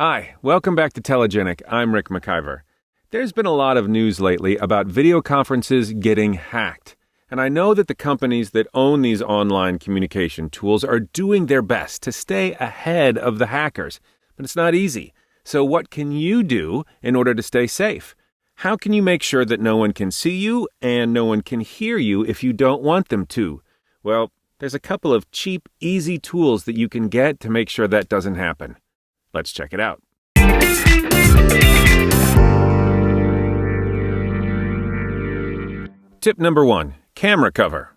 Hi, welcome back to Telegenic. I'm Rick McIver. There's been a lot of news lately about video conferences getting hacked. And I know that the companies that own these online communication tools are doing their best to stay ahead of the hackers. But it's not easy. So what can you do in order to stay safe? How can you make sure that no one can see you and no one can hear you if you don't want them to? Well, there's a couple of cheap, easy tools that you can get to make sure that doesn't happen. Let's check it out. Tip number 1, camera cover.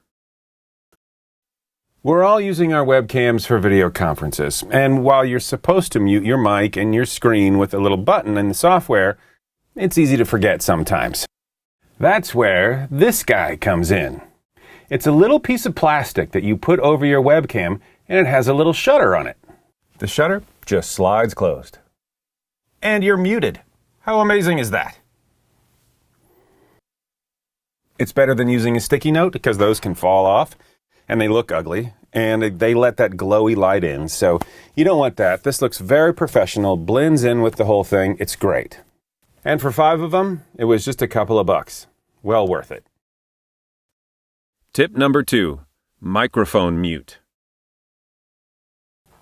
We're all using our webcams for video conferences, and while you're supposed to mute your mic and your screen with a little button in the software, it's easy to forget sometimes. That's where this guy comes in. It's a little piece of plastic that you put over your webcam, and it has a little shutter on it. The shutter just slides closed. And you're muted. How amazing is that? It's better than using a sticky note because those can fall off and they look ugly and they let that glowy light in. So you don't want that. This looks very professional, blends in with the whole thing. It's great. And for 5 of them, it was just a couple of bucks. Well worth it. Tip number 2, microphone mute.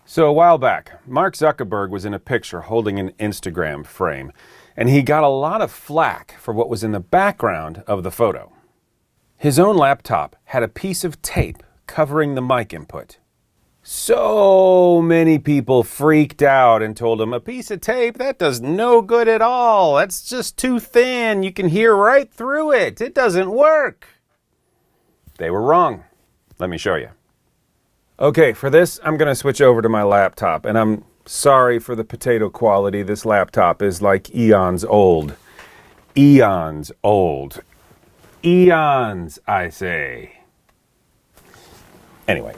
So a while back, Mark Zuckerberg was in a picture holding an Instagram frame, and he got a lot of flack for what was in the background of the photo. His own laptop had a piece of tape covering the mic input. So many people freaked out and told him, "A piece of tape? That does no good at all. That's just too thin. You can hear right through it. It doesn't work." They were wrong. Let me show you. Okay, for this, I'm going to switch over to my laptop, and I'm sorry for the potato quality. This laptop is like eons old. Eons old. Eons, I say. Anyway,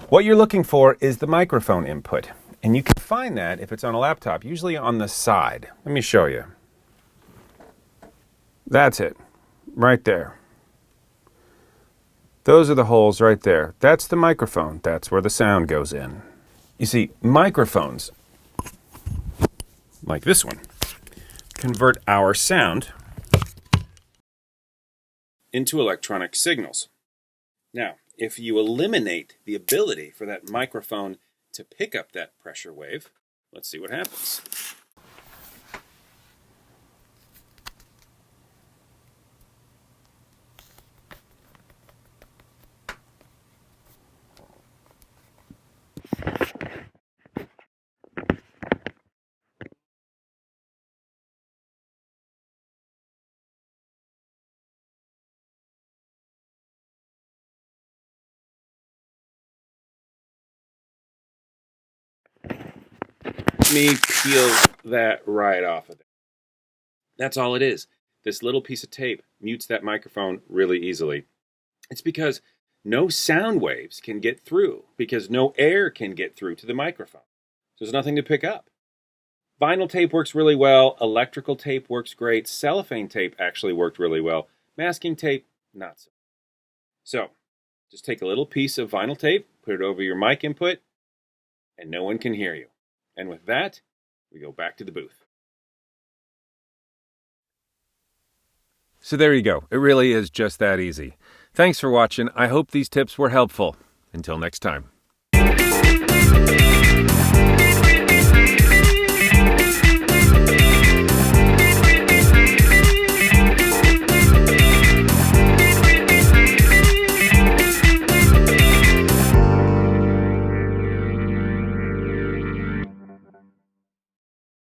what you're looking for is the microphone input, and you can find that if it's on a laptop, usually on the side. Let me show you. That's it, right there. Those are the holes right there. That's the microphone. That's where the sound goes in. You see, microphones, like this one, convert our sound into electronic signals. Now, if you eliminate the ability for that microphone to pick up that pressure wave, let's see what happens. Let me peel that right off of there. That's all it is. This little piece of tape mutes that microphone really easily. It's because no sound waves can get through, because no air can get through to the microphone. So there's nothing to pick up. Vinyl tape works really well. Electrical tape works great. Cellophane tape actually worked really well. Masking tape, not so. So, just take a little piece of vinyl tape, put it over your mic input, and no one can hear you. And with that, we go back to the booth. So there you go. It really is just that easy. Thanks for watching. I hope these tips were helpful. Until next time.